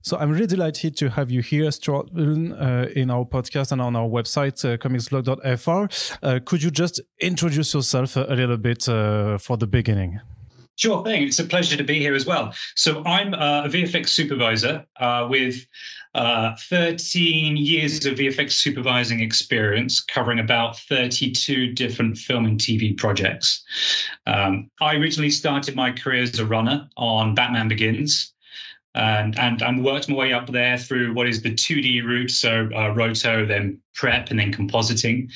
So I'm really delighted to have you here, Stuart Bullen, in our podcast and on our website, comicsblog.fr. Could you just introduce yourself a little bit for the beginning? Sure thing. It's a pleasure to be here as well. So I'm a VFX supervisor with 13 years of VFX supervising experience, covering about 32 different film and TV projects. I originally started my career as a runner on Batman Begins. And worked my way up there through what is the 2D route, so roto, then prep, and then compositing.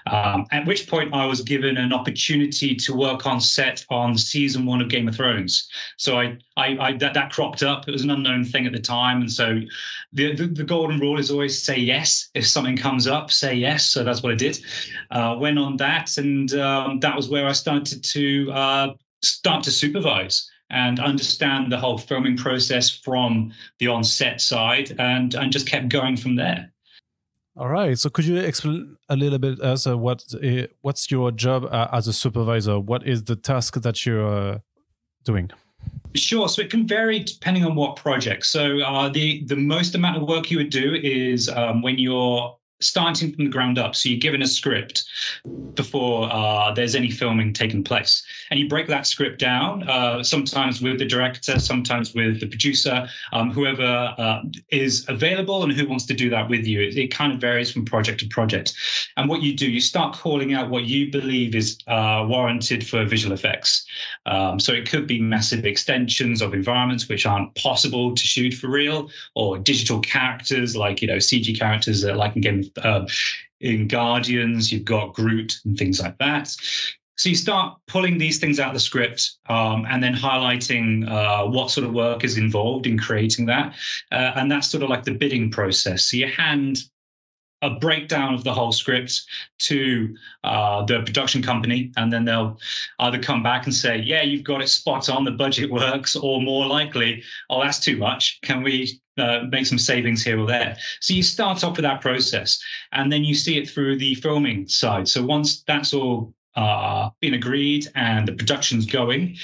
At which point I was given an opportunity to work on set on season 1 of Game of Thrones. So that cropped up. It was an unknown thing at the time, and so the golden rule is always say yes. If something comes up, say yes. So that's what I did. Went on that, and that was where I started to supervise and understand the whole filming process from the on-set side, and just kept going from there. All right. So could you explain a little bit as what's your job as a supervisor? What is the task that you're doing? Sure. So it can vary depending on what project. So the most amount of work you would do is when you're starting from the ground up. So you're given a script before there's any filming taking place. And you break that script down, sometimes with the director, sometimes with the producer, whoever is available and who wants to do that with you. It kind of varies from project to project. And what you do, you start calling out what you believe is warranted for visual effects. So it could be massive extensions of environments which aren't possible to shoot for real, or digital characters like, CG characters like in Game of in Guardians, you've got Groot and things like that. So you start pulling these things out of the script and then highlighting what sort of work is involved in creating that. And that's sort of like the bidding process. So you hand a breakdown of the whole script to the production company, and then they'll either come back and say, yeah, you've got it spot on, the budget works, or more likely, oh, that's too much. Can we make some savings here or there? So you start off with that process, and then you see it through the filming side. So once that's all been agreed and the production's going,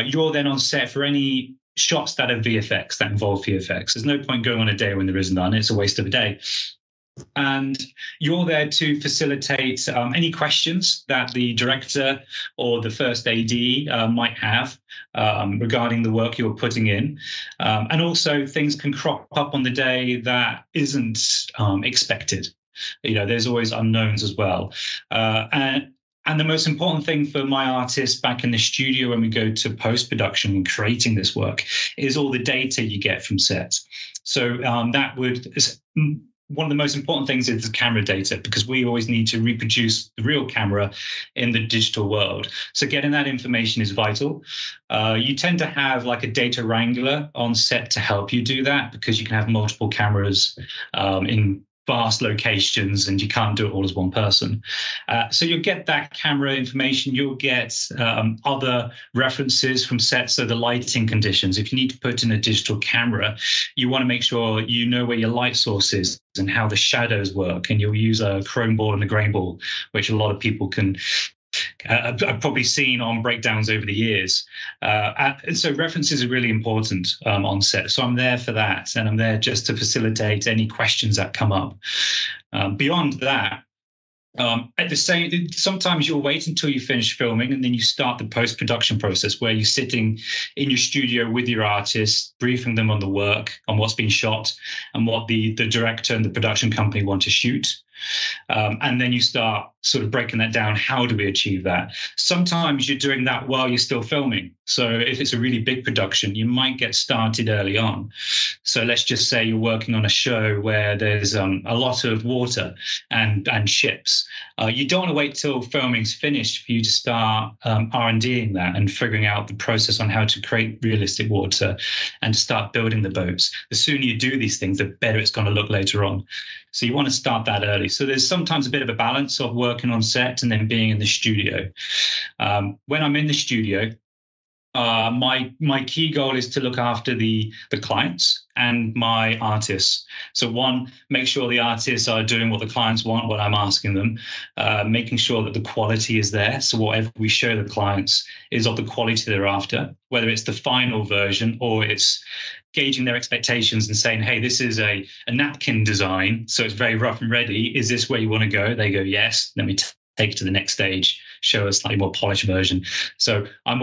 you're then on set for any shots that are VFX, that involve VFX. There's no point going on a day when there isn't none. It's a waste of a day. And you're there to facilitate any questions that the director or the first AD might have regarding the work you're putting in. And also things can crop up on the day that isn't expected. There's always unknowns as well. And the most important thing for my artists back in the studio when we go to post-production and creating this work is all the data you get from set. So one of the most important things is the camera data, because we always need to reproduce the real camera in the digital world. So getting that information is vital. You tend to have like a data wrangler on set to help you do that, because you can have multiple cameras in vast locations and you can't do it all as one person. So you'll get that camera information. You'll get other references from sets, so the lighting conditions. If you need to put in a digital camera, you want to make sure you know where your light source is and how the shadows work. And you'll use a chrome ball and a grain ball, which a lot of people can I've probably seen on breakdowns over the years. And so references are really important on set. So I'm there for that. And I'm there just to facilitate any questions that come up. Beyond that, sometimes you'll wait until you finish filming and then you start the post-production process, where you're sitting in your studio with your artists, briefing them on the work, on what's been shot and what the director and the production company want to shoot. And then you start sort of breaking that down. How do we achieve that? Sometimes you're doing that while you're still filming. So if it's a really big production, you might get started early on. So let's just say you're working on a show where there's a lot of water and ships. You don't want to wait till filming's finished for you to start R&Ding that and figuring out the process on how to create realistic water and start building the boats. The sooner you do these things, the better it's going to look later on. So you want to start that early. So there's sometimes a bit of a balance of working on set and then being in the studio. When I'm in the studio, my key goal is to look after the clients. and my artists. So one, make sure the artists are doing what the clients want, what I'm asking them, making sure that the quality is there. So whatever we show the clients is of the quality they're after, whether it's the final version or it's gauging their expectations and saying, hey, this is a napkin design, so it's very rough and ready. Is this where you want to go? They go, yes. Let me take it to the next stage, show a slightly more polished version. So I'm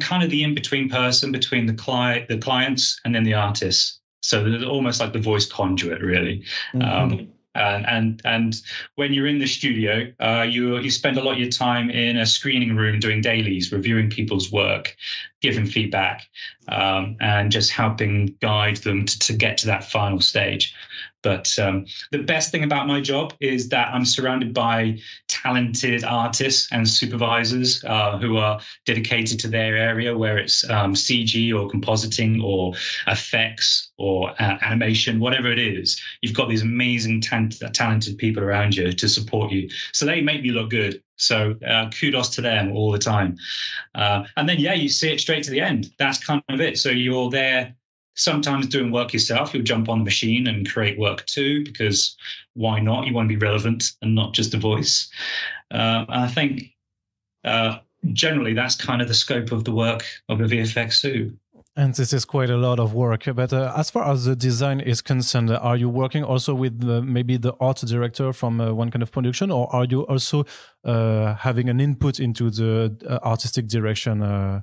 kind of the in-between person between the clients and then the artists. So they're almost like the voice conduit, really. Mm-hmm. And when you're in the studio, you spend a lot of your time in a screening room doing dailies, reviewing people's work, giving feedback, and just helping guide them to get to that final stage. But the best thing about my job is that I'm surrounded by talented artists and supervisors who are dedicated to their area, where it's CG or compositing or effects or animation, whatever it is. You've got these amazing talented people around you to support you. So they make me look good. So kudos to them all the time. And then, you see it straight to the end. That's kind of it. So you're there sometimes doing work yourself. You'll jump on the machine and create work too, because why not? You want to be relevant and not just a voice. And I think generally that's kind of the scope of the work of a VFX suit. And this is quite a lot of work. But as far as the design is concerned, are you working also with maybe the art director from one kind of production, or are you also having an input into the artistic direction?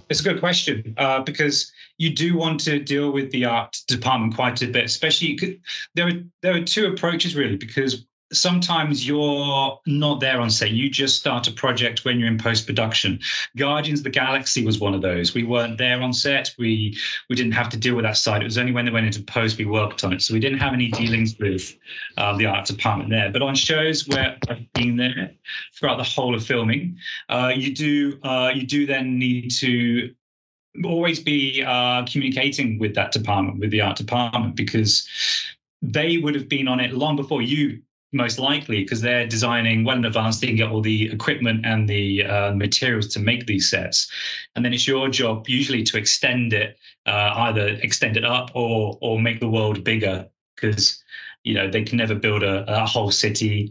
It's a good question, because you do want to deal with the art department quite a bit, especially there are two approaches really, because sometimes you're not there on set. You just start a project when you're in post-production. Guardians of the Galaxy was one of those. We weren't there on set. We didn't have to deal with that side. It was only when they went into post we worked on it. So we didn't have any dealings with the art department there. But on shows where I've been there throughout the whole of filming, you do then need to always be communicating with that department, with the art department, because they would have been on it long before you, most likely, because they're designing well in advance. They can get all the equipment and the materials to make these sets. And then it's your job usually to extend it, either extend it up or make the world bigger, because they can never build a whole city,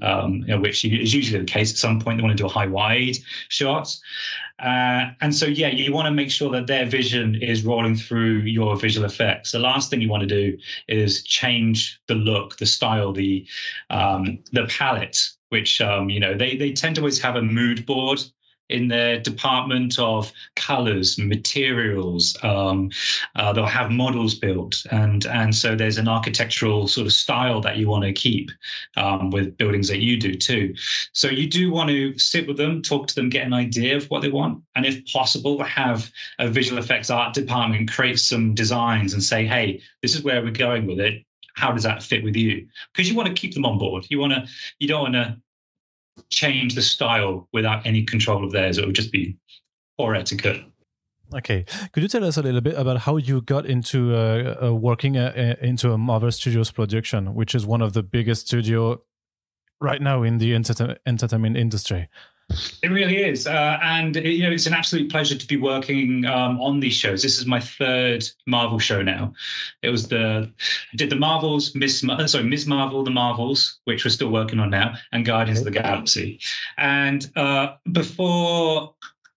which is usually the case. At some point, they want to do a high wide shot. And so, you want to make sure that their vision is rolling through your visual effects. The last thing you want to do is change the look, the style, the palette, which, they tend to always have a mood board in their department of colors, materials. They'll have models built. And so there's an architectural sort of style that you want to keep with buildings that you do too. So you do want to sit with them, talk to them, get an idea of what they want. And if possible, have a visual effects art department create some designs and say, hey, this is where we're going with it. How does that fit with you? Because you want to keep them on board. You don't want to change the style without any control of theirs. It would just be poor etiquette. Okay. Could you tell us a little bit about how you got into working into a Marvel Studios production, which is one of the biggest studio right now in the entertainment industry? It really is. And it's an absolute pleasure to be working on these shows. This is my third Marvel show now. It was I did the Marvels, Ms. Marvel, the Marvels, which we're still working on now, and Guardians of the Galaxy. And before,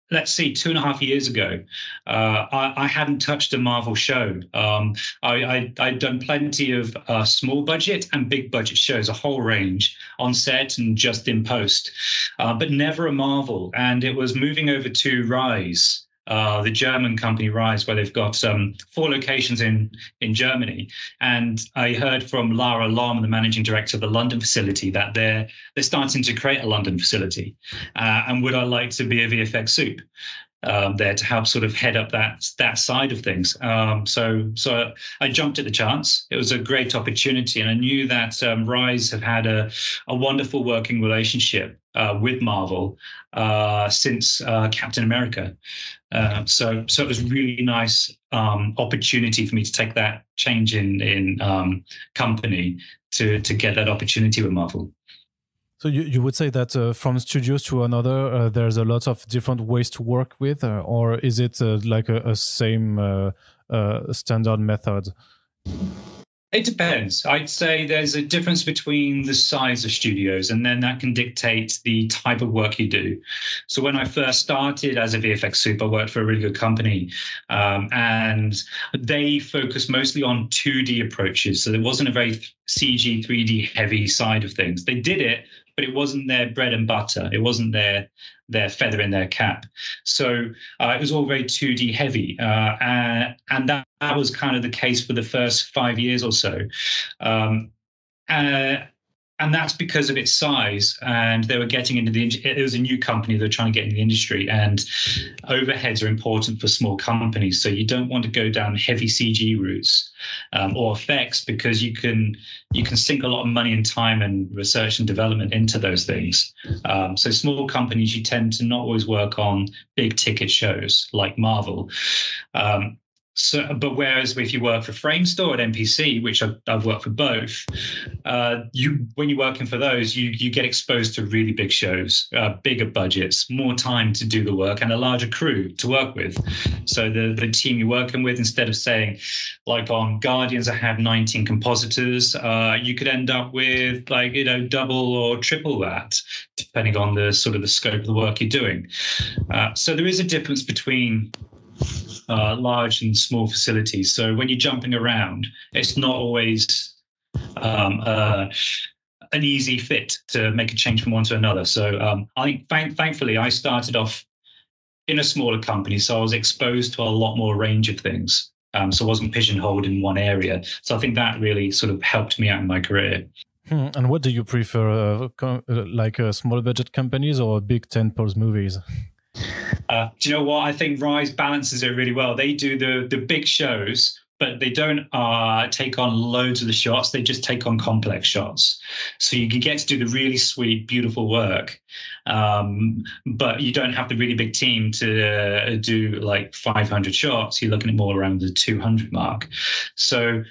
let's see, 2.5 years ago, I hadn't touched a Marvel show. I'd done plenty of small budget and big budget shows, a whole range on set and just in post, but never a Marvel. And it was moving over to Rise, the German company Rise, where they've got 4 locations in Germany. And I heard from Lara Lom, the managing director of the London facility, that they're starting to create a London facility. And would I like to be a VFX soup there to help sort of head up that side of things? So I jumped at the chance. It was a great opportunity, and I knew that Rise have had a wonderful working relationship with Marvel since Captain America. So it was really nice opportunity for me to take that change in company to get that opportunity with Marvel. So you would say that from studios to another, there's a lot of different ways to work with, or is it like a same standard method? It depends. I'd say there's a difference between the size of studios, and then that can dictate the type of work you do. So when I first started as a VFX soup, I worked for a really good company, and they focused mostly on 2D approaches. So there wasn't a very CG, 3D heavy side of things. They did it, but it wasn't their bread and butter. It wasn't their feather in their cap. So it was all very 2D heavy. And that was kind of the case for the first 5 years or so. And that's because of its size. And they were getting into it was a new company. They're trying to get into the industry. And overheads are important for small companies. So you don't want to go down heavy CG routes or effects, because you can sink a lot of money and time and research and development into those things. So small companies, you tend to not always work on big ticket shows like Marvel. But whereas if you work for Framestore at NPC, which I've worked for both, when you're working for those, you get exposed to really big shows, bigger budgets, more time to do the work, and a larger crew to work with. So the team you're working with, instead of saying, like on Guardians, I have 19 compositors, you could end up with double or triple that, depending on the sort of the scope of the work you're doing. So there is a difference between large and small facilities. So when you're jumping around, it's not always an easy fit to make a change from one to another. So I think thankfully I started off in a smaller company, so I was exposed to a lot more range of things. So I wasn't pigeonholed in one area. So I think that really sort of helped me out in my career. And what do you prefer, small budget companies or big tentpole movies? Do you know what? I think Rise balances it really well. They do the big shows, but they don't take on loads of the shots. They just take on complex shots. So you can get to do the really sweet, beautiful work, but you don't have the really big team to do like 500 shots. You're looking at more around the 200 mark. So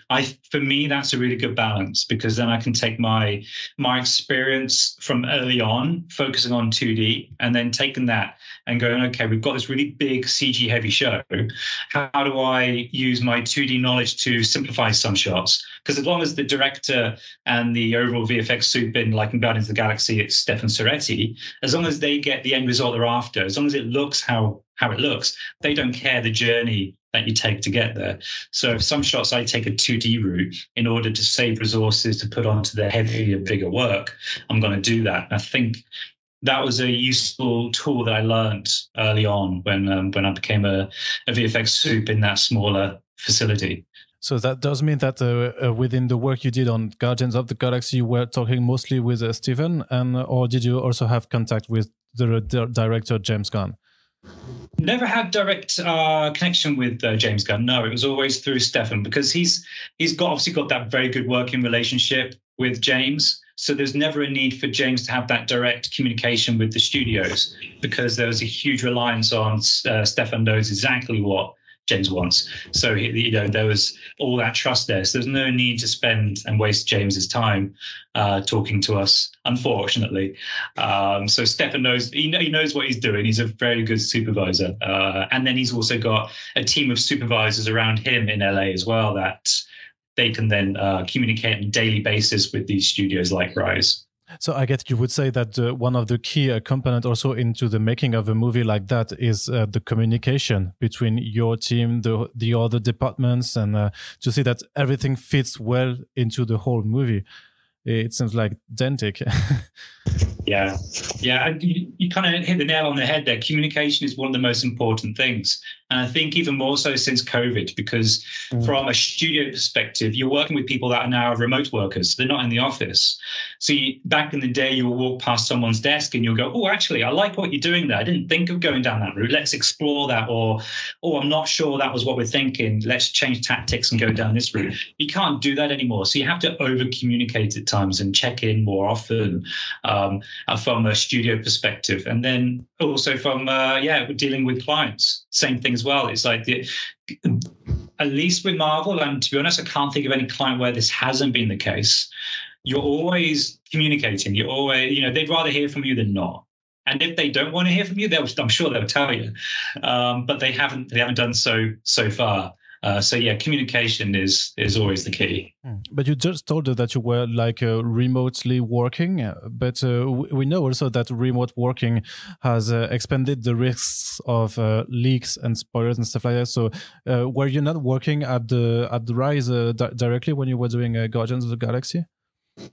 for me, that's a really good balance, because then I can take my experience from early on, focusing on 2D, and then taking that and going, okay, we've got this really big CG heavy show. How do I use my 2D knowledge to simplify some shots? Because as long as the director and the overall VFX soup in Guardians of the Galaxy, it's Stefan Soretti, as long as they get the end result they're after, as long as it looks how it looks, they don't care the journey that you take to get there. So if some shots I take a 2D route in order to save resources to put onto the heavier, bigger work, I'm going to do that. I think that was a useful tool that I learned early on when I became a VFX soup in that smaller facility. So that does mean that within the work you did on Guardians of the Galaxy, you were talking mostly with Stephen, or did you also have contact with the director James Gunn? Never had direct connection with James Gunn. No, it was always through Stefan, because he's obviously got that very good working relationship with James. So there's never a need for James to have that direct communication with the studios, because there was a huge reliance on Stefan knows exactly what James wants. So there was all that trust there. So there's no need to spend and waste James's time talking to us, unfortunately. So Stefan knows he knows what he's doing. He's a very good supervisor, and then he's also got a team of supervisors around him in LA as well that they can then communicate on a daily basis with these studios like Rise. So I guess you would say that one of the key component also into the making of a movie like that is the communication between your team, the other departments, and to see that everything fits well into the whole movie. It seems like dentic. Yeah. And you kind of hit the nail on the head there. Communication is one of the most important things. And I think even more so since COVID, because from a studio perspective, you're working with people that are now remote workers. They're not in the office. So back in the day, you'll walk past someone's desk and you'll go, oh, actually, I like what you're doing there. I didn't think of going down that route. Let's explore that. Or, oh, I'm not sure that was what we're thinking. Let's change tactics and go down this route. You can't do that anymore. So you have to over communicate at times and check in more often from a studio perspective. And then also from, dealing with clients, same thing as well. It's like at least with Marvel, and to be honest, I can't think of any client where this hasn't been the case. You're always communicating. You're always, they'd rather hear from you than not. And if they don't want to hear from you, I'm sure they'll tell you. But they haven't done so far. So yeah, communication is always the key. But you just told us that you were like remotely working, but we know also that remote working has expanded the risks of leaks and spoilers and stuff like that. So were you not working at the Rise directly when you were doing Guardians of the Galaxy?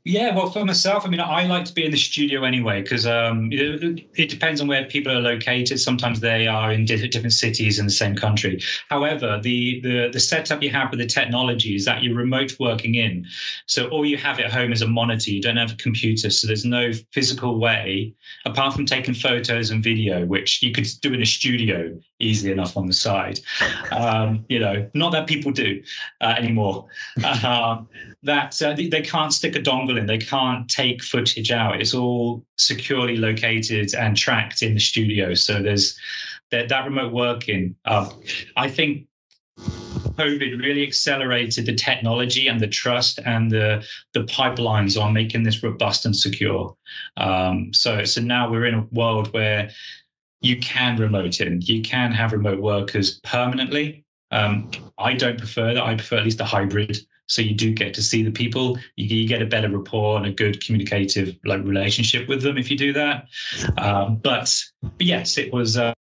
Yeah, well, for myself, I mean, I like to be in the studio anyway, because it depends on where people are located. Sometimes they are in different cities in the same country. However, the setup you have with the technology is that you're remote working in. So all you have at home is a monitor. You don't have a computer. So there's no physical way, apart from taking photos and video, which you could do in a studio easily enough on the side. Not that people do anymore. They can't stick a dongle in. They can't take footage out. It's all securely located and tracked in the studio. So there's that remote working. I think COVID really accelerated the technology and the trust and the pipelines on making this robust and secure. So now we're in a world where you can remote in. You can have remote workers permanently. I don't prefer that. I prefer at least a hybrid. So you do get to see the people. You get a better rapport and a good communicative relationship with them if you do that. But yes, it was. It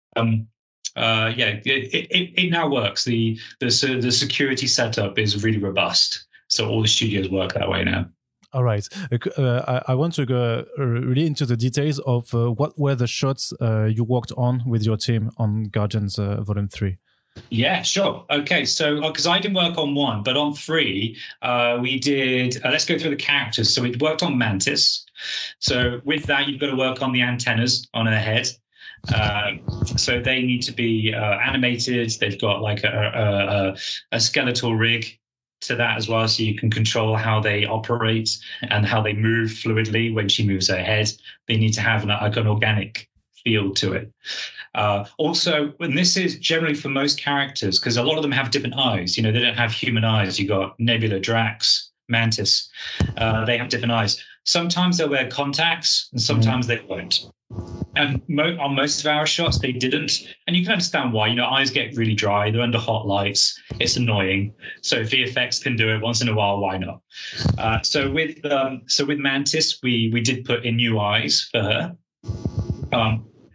now works. The security setup is really robust. So all the studios work that way now. All right. I want to go really into the details of what were the shots you worked on with your team on Guardians Volume 3. Yeah, sure. Okay, so because I didn't work on 1, but on 3, we did. Let's go through the characters. So we worked on Mantis. So with that, you've got to work on the antennas on her head. So they need to be animated. They've got like a skeletal rig to that as well, so you can control how they operate and how they move fluidly when she moves her head. They need to have an organic feel to it. Also, and this is generally for most characters, because a lot of them have different eyes. They don't have human eyes. You got Nebula, Drax, Mantis. They have different eyes. Sometimes they'll wear contacts, and sometimes they won't. And on most of our shots, they didn't. And you can understand why. Eyes get really dry. They're under hot lights. It's annoying. So VFX can do it once in a while. Why not? So with Mantis, we did put in new eyes for her.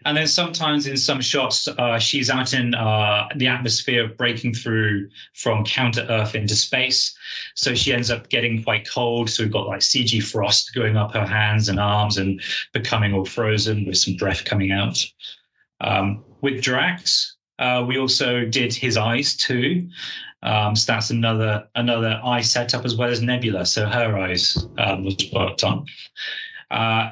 And then sometimes in some shots, she's out in the atmosphere, breaking through from counter-Earth into space. So she ends up getting quite cold. So we've got like CG frost going up her hands and arms and becoming all frozen with some breath coming out. With Drax, we also did his eyes too. So that's another eye setup as well as Nebula. So her eyes was worked on.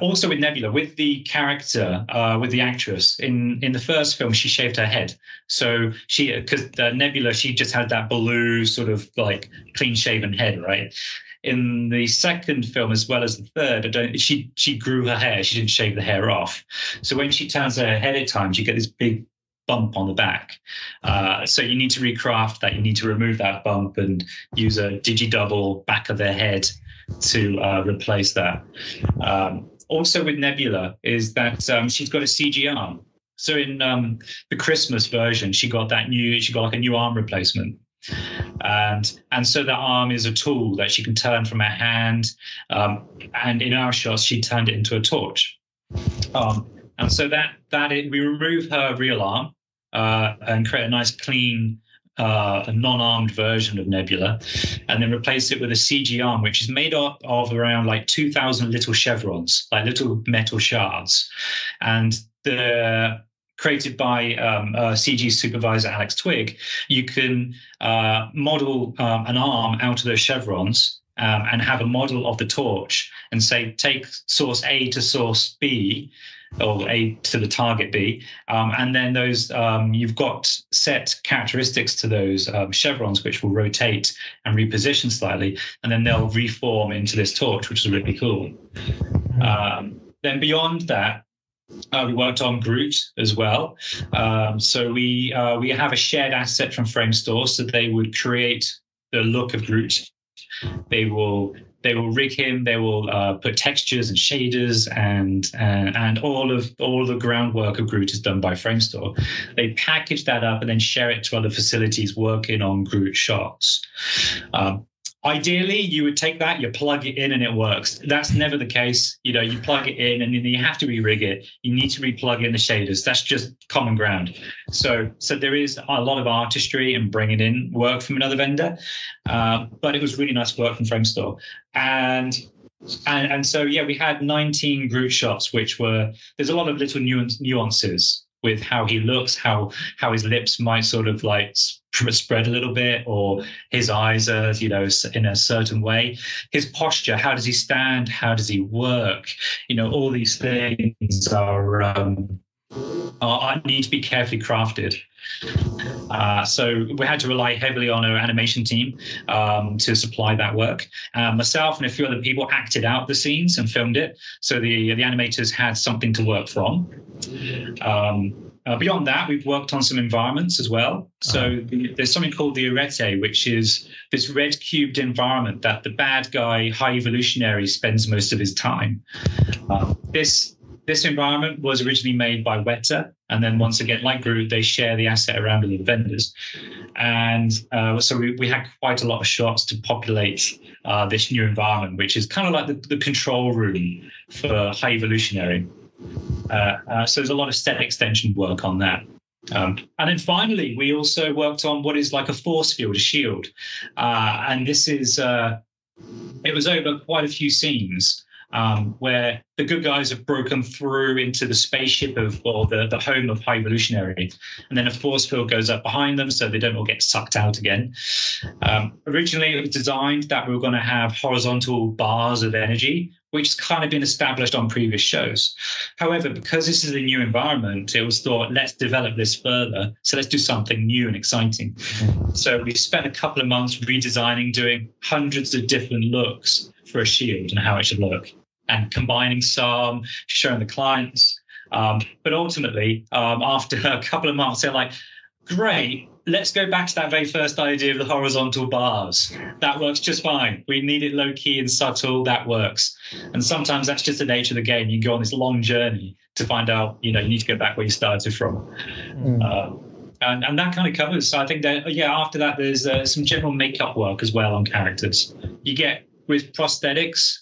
Also with Nebula, with the character, with the actress, in the first film, she shaved her head. So because Nebula, she just had that blue sort of like clean shaven head, right? In the second film, as well as the third, she grew her hair. She didn't shave the hair off. So when she turns her head at times, you get this big bump on the back. So you need to recraft that. You need to remove that bump and use a digi-double back of their head to replace that. Also with Nebula is that she's got a CG arm. So in the Christmas version, she got like a new arm replacement. And so that arm is a tool that she can turn from her hand. And in our shots, she turned it into a torch. And so we remove her real arm and create a nice clean a non-armed version of Nebula, and then replace it with a CG arm, which is made up of around like 2,000 little chevrons, like little metal shards. And they're created by CG supervisor Alex Twigg. You can model an arm out of those chevrons and have a model of the torch and say, take source A to source B, or A to the target B, and then those you've got set characteristics to those chevrons, which will rotate and reposition slightly, and then they'll reform into this torch, which is really cool. Then beyond that, we worked on Groot as well. So we have a shared asset from Framestore, so they would create the look of Groot They will rig him. They will put textures and shaders and all the groundwork of Groot is done by Framestore. They package that up and then share it to other facilities working on Groot shots. Ideally, you would take that, you plug it in, and it works. That's never the case. You know, you plug it in, and then you have to re-rig it. You need to re-plug in the shaders. That's just common ground. So there is a lot of artistry in bringing in work from another vendor, but it was really nice work from Framestore. And so, yeah, we had 19 Groot shots, there's a lot of little nuances with how he looks, how his lips might sort of like spread a little bit, or his eyes are, you know, in a certain way. His posture, how does he stand? How does he work? You know, all these things need to be carefully crafted. So we had to rely heavily on our animation team to supply that work. Myself and a few other people acted out the scenes and filmed it, so the animators had something to work from. Beyond that, we've worked on some environments as well. So there's something called the Entretien, which is this red cubed environment that the bad guy, High Evolutionary, spends most of his time. This environment was originally made by Weta, and then once again, like Groot, they share the asset around with the vendors. And so we had quite a lot of shots to populate this new environment, which is kind of like the control room for High Evolutionary. So there's a lot of set extension work on that. And then finally, we also worked on what is like a force field, a shield. And this is, it was over quite a few scenes. Where the good guys have broken through into the spaceship or the home of High Evolutionary, and then a force field goes up behind them so they don't all get sucked out again. Originally, it was designed that we were going to have horizontal bars of energy, which has kind of been established on previous shows. However, because this is a new environment, it was thought, let's develop this further. So let's do something new and exciting. So we spent a couple of months redesigning, doing hundreds of different looks for a shield and how it should look, and combining some, showing the clients. But ultimately, after a couple of months, they're like, great, let's go back to that very first idea of the horizontal bars. That works just fine. We need it low key and subtle. That works. And sometimes that's just the nature of the game. You go on this long journey to find out, you know, you need to go back where you started from. And that kind of covers. So I think that, yeah, after that, there's some general makeup work as well on characters. You get, with prosthetics,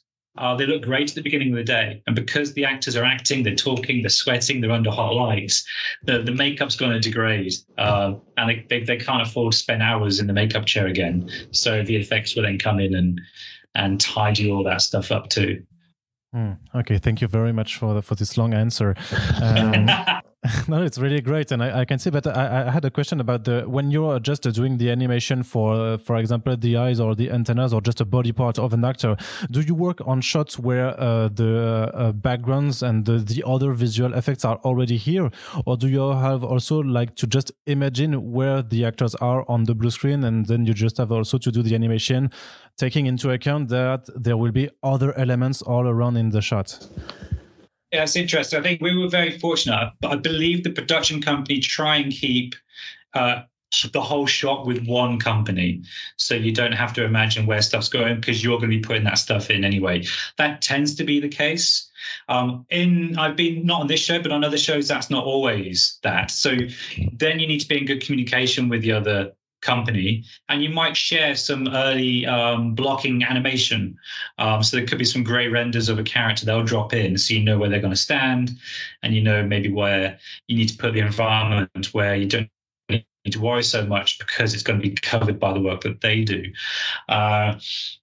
they look great at the beginning of the day. And because the actors are acting, they're talking, they're sweating, they're under hot lights, the makeup's going to degrade. And they can't afford to spend hours in the makeup chair again. So VFX will then come in and tidy all that stuff up too. Okay, thank you very much for this long answer. No, it's really great, and I can see. But I had a question about when you're just doing the animation for example, the eyes or the antennas or just a body part of an actor. Do you work on shots where the backgrounds and the other visual effects are already here, or do you have also like to just imagine where the actors are on the blue screen, and then you just have also to do the animation, taking into account that there will be other elements all around in the shot? Yeah, it's interesting. I think we were very fortunate. But I believe the production company try and keep the whole shot with one company, so you don't have to imagine where stuff's going because you're going to be putting that stuff in anyway. That tends to be the case. I've been not on this show, but on other shows, that's not always that. So then you need to be in good communication with the other company, and you might share some early blocking animation. So there could be some gray renders of a character they'll drop in, so you know where they're going to stand, and you know maybe where you need to put the environment where you don't need to worry so much because it's going to be covered by the work that they do.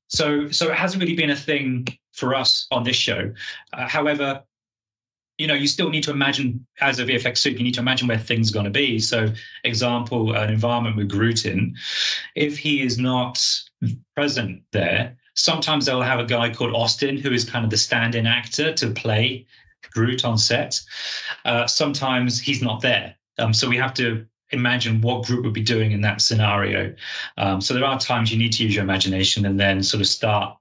So it hasn't really been a thing for us on this show. However, you know, you still need to imagine, as a VFX suit, you need to imagine where things are going to be. So, example, an environment with Groot in, if he is not present there, sometimes they'll have a guy called Austin, who is kind of the stand-in actor to play Groot on set. Sometimes he's not there. So we have to imagine what Groot would be doing in that scenario. So there are times you need to use your imagination and then sort of start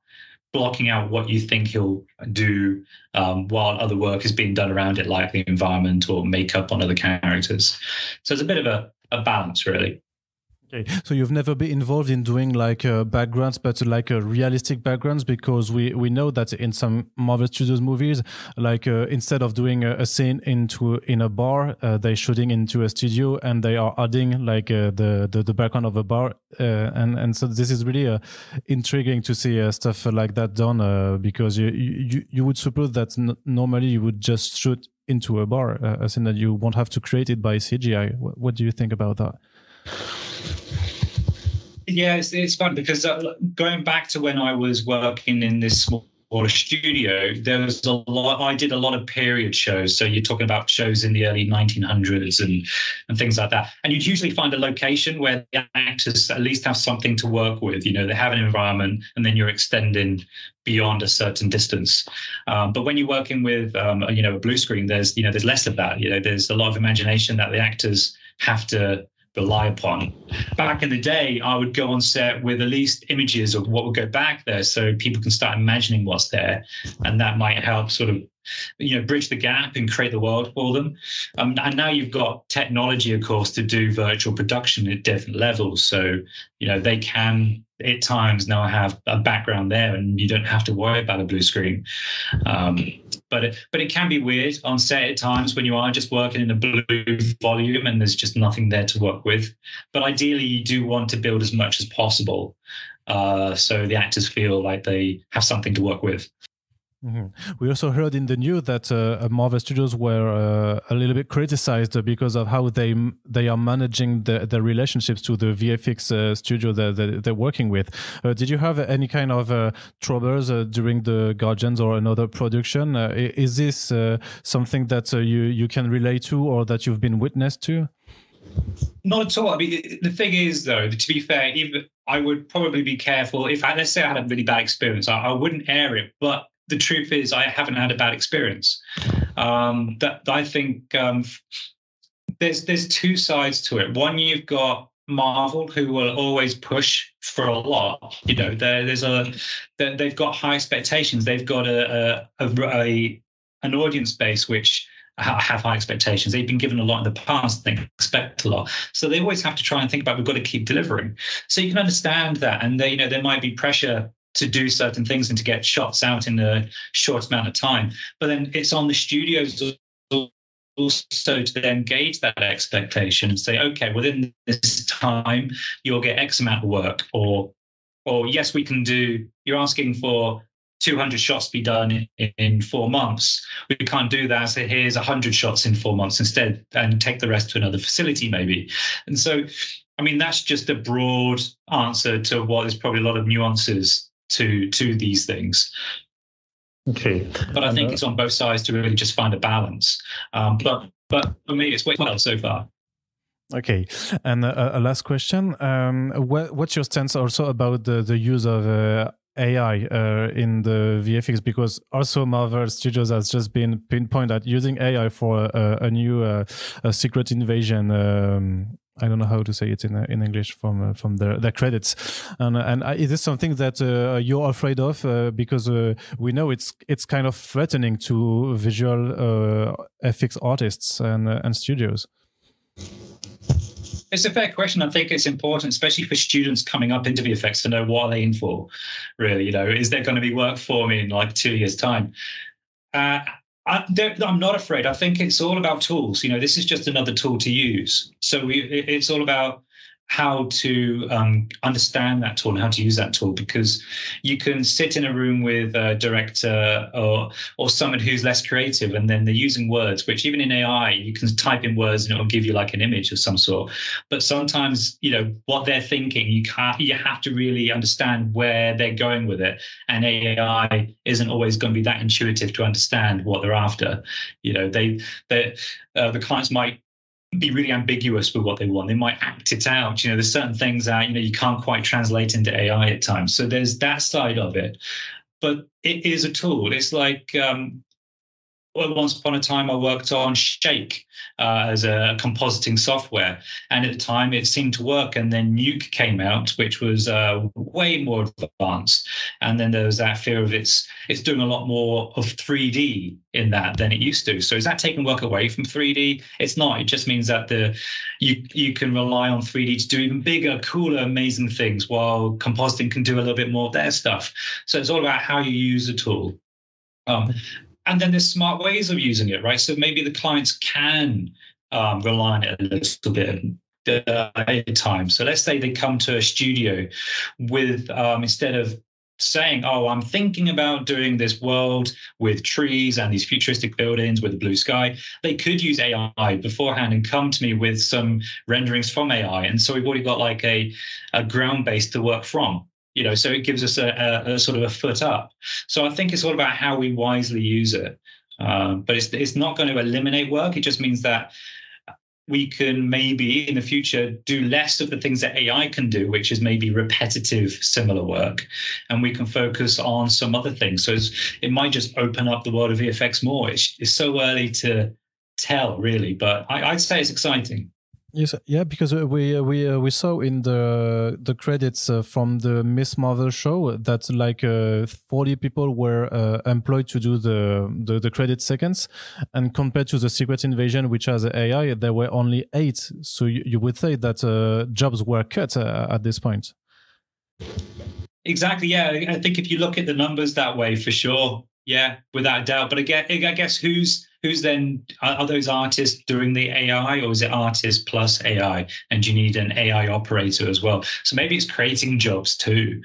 blocking out what you think he'll do while other work is being done around it, like the environment or makeup on other characters. So it's a bit of a balance, really. Okay, so you've never been involved in doing like backgrounds, but like realistic backgrounds, because we know that in some Marvel Studios movies, like instead of doing a scene in a bar, they're shooting into a studio and they are adding like the background of a bar, and so this is really intriguing to see stuff like that done, because you would suppose that normally you would just shoot into a bar, a scene that you won't have to create it by CGI. What do you think about that? Yeah, it's fun because going back to when I was working in this smaller studio, there was a lot. I did a lot of period shows. So you're talking about shows in the early 1900s and things like that. And you'd usually find a location where the actors at least have something to work with. You know, they have an environment, and then you're extending beyond a certain distance. But when you're working with a blue screen, there's less of that. You know, there's a lot of imagination that the actors have to rely upon. Back in the day, I would go on set with at least images of what would go back there, so people can start imagining what's there, and that might help sort of bridge the gap and create the world for them. And now you've got technology, of course, to do virtual production at different levels. So they can at times now have a background there, and you don't have to worry about a blue screen. But it can be weird on set at times when you are just working in a blue volume and there's just nothing there to work with. But ideally, you do want to build as much as possible, so the actors feel like they have something to work with. Mm-hmm. We also heard in the news that Marvel Studios were a little bit criticized because of how they are managing the relationships to the VFX studio that they're working with. Did you have any kind of troubles during the Guardians or another production? Is this something that you can relate to or that you've been witness to? Not at all. I mean, the thing is, though, to be fair, even I would probably be careful. If let's say I had a really bad experience, I wouldn't air it, but the truth is, I haven't had a bad experience. That I think there's two sides to it. One, you've got Marvel, who will always push for a lot. They've got high expectations. They've got an audience base which have high expectations. They've been given a lot in the past. They expect a lot, so they always have to try and think about, we've got to keep delivering. So you can understand that, and there might be pressure to do certain things and to get shots out in a short amount of time. But then it's on the studios also to then gauge that expectation and say, okay, within this time, you'll get X amount of work. Or yes, we can do, you're asking for 200 shots to be done in 4 months. We can't do that. So here's 100 shots in 4 months instead, and take the rest to another facility maybe. And so, I mean, that's just a broad answer to what is probably a lot of nuances to these things. Okay. But I think it's on both sides to really just find a balance. But for me, it's worked well so far. Okay. And a last question. What's your stance also about the use of AI in the VFX? Because also Marvel Studios has just been pinpointed at using AI for a new secret invasion. I don't know how to say it in English from their credits, and is this something that you're afraid of? Because we know it's kind of threatening to visual FX artists and studios. It's a fair question. I think it's important, especially for students coming up into VFX, to know what are they in for. Really, is there going to be work for me in like 2 years' time? I'm not afraid. I think it's all about tools. This is just another tool to use. So it's all about how to understand that tool and how to use that tool, because you can sit in a room with a director or someone who's less creative, and then they're using words, which even in AI, you can type in words and it will give you like an image of some sort. But sometimes, what they're thinking, you have to really understand where they're going with it. And AI isn't always going to be that intuitive to understand what they're after. The clients might be really ambiguous with what they want. They might act it out. There's certain things that, you can't quite translate into AI at times. So there's that side of it. But it is a tool. It's like well, once upon a time, I worked on Shake as a compositing software, and at the time it seemed to work. And then Nuke came out, which was way more advanced. And then there was that fear of it's doing a lot more of 3D in that than it used to. So is that taking work away from 3D? It's not. It just means that you can rely on 3D to do even bigger, cooler, amazing things, while compositing can do a little bit more of their stuff. So it's all about how you use a tool. And then there's smart ways of using it, right? So maybe the clients can rely on it a little bit at a time. So let's say they come to a studio with, instead of saying, oh, I'm thinking about doing this world with trees and these futuristic buildings with a blue sky, they could use AI beforehand and come to me with some renderings from AI. And so we've already got like a ground base to work from. So it gives us a sort of a foot up. So I think it's all about how we wisely use it. But it's not going to eliminate work. It just means that we can maybe in the future do less of the things that AI can do, which is maybe repetitive, similar work. And we can focus on some other things. So it might just open up the world of VFX more. It's so early to tell, really. But I'd say it's exciting. Yes, yeah, because we saw in the credits from the Miss Marvel show that like 40 people were employed to do the credit sequence, and compared to the Secret Invasion, which has AI, there were only 8. So you would say that jobs were cut at this point. Exactly. Yeah, I think if you look at the numbers that way, for sure. Yeah, without a doubt. But again, I guess who's then, are those artists doing the AI, or is it artists plus AI? And do you need an AI operator as well? So maybe it's creating jobs too,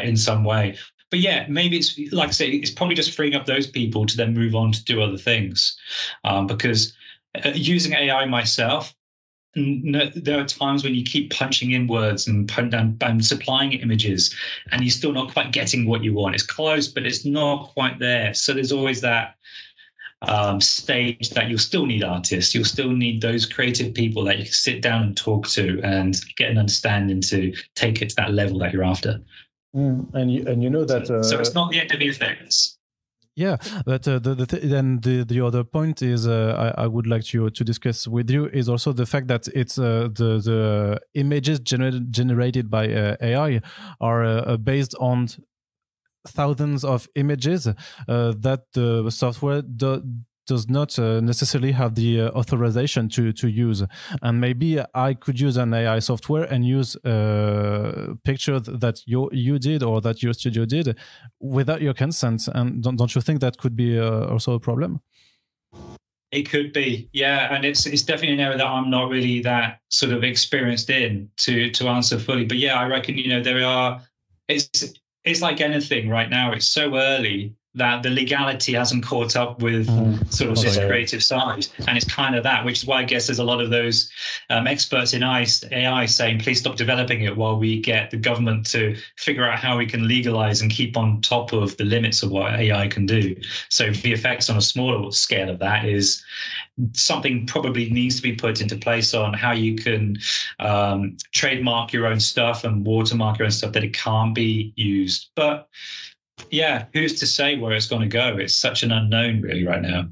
in some way. But yeah, maybe it's, like I say, it's probably just freeing up those people to then move on to do other things. Because using AI myself, there are times when you keep punching in words and supplying images, and you're still not quite getting what you want. It's close, but it's not quite there. So there's always that stage that you'll still need artists. You'll still need those creative people that you can sit down and talk to and get an understanding to take it to that level that you're after. And you know that. So it's not the end of the effects. Yeah, but then the other point is I would like to discuss with you is also the fact that it's the images generated by AI are based on thousands of images that the software does not necessarily have the authorization to use. And maybe I could use an AI software and use pictures that you did or that your studio did without your consent. And don't you think that could be also a problem? It could be, yeah. And it's definitely an area that I'm not really that sort of experienced in to answer fully. But yeah, I reckon, it's like anything right now. It's so early that the legality hasn't caught up with sort of this creative side. And it's kind of that, which is why I guess there's a lot of those experts in AI saying, please stop developing it while we get the government to figure out how we can legalize and keep on top of the limits of what AI can do. So VFX on a smaller scale of that is something probably needs to be put into place on how you can trademark your own stuff and watermark your own stuff, that it can't be used. But yeah, who's to say where it's going to go? It's such an unknown really right now.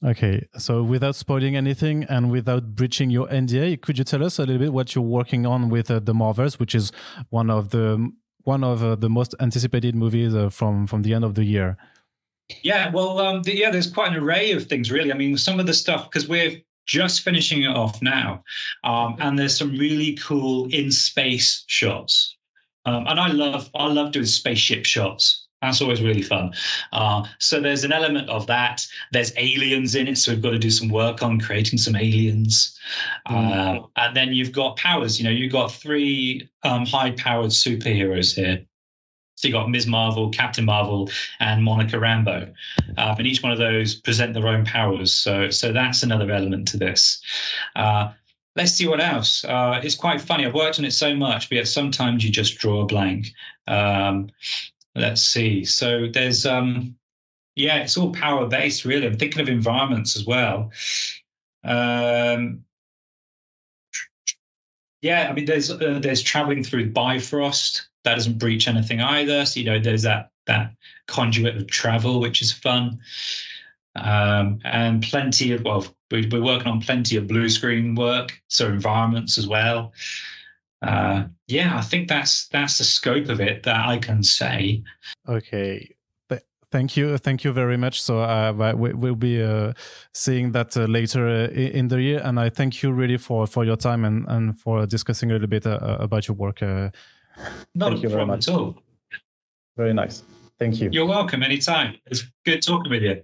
Okay, so without spoiling anything and without breaching your NDA, could you tell us a little bit what you're working on with the Marvels, which is one of the most anticipated movies from the end of the year? Yeah, well, there's quite an array of things really. I mean, some of the stuff, because we're just finishing it off now, and there's some really cool in-space shots, and I love doing spaceship shots. That's always really fun. So there's an element of that. There's aliens in it, so we've got to do some work on creating some aliens. And then you've got powers. You've got 3 high-powered superheroes here. So you've got Ms. Marvel, Captain Marvel, and Monica Rambeau. And each one of those present their own powers. So that's another element to this. Let's see what else. It's quite funny. I've worked on it so much, but yet sometimes you just draw a blank. Let's see. So there's, it's all power-based, really. I'm thinking of environments as well. I mean, there's traveling through Bifrost. That doesn't breach anything either. So, there's that conduit of travel, which is fun. and plenty of, well, we're working on plenty of blue screen work, so environments as well. Yeah, I think that's the scope of it that I can say. Okay. Thank you very much. So we'll be seeing that later in the year, and I thank you really for your time and for discussing a little bit about your work. Not a problem at all. Very nice. Thank you. You're welcome anytime. It's good talking with you.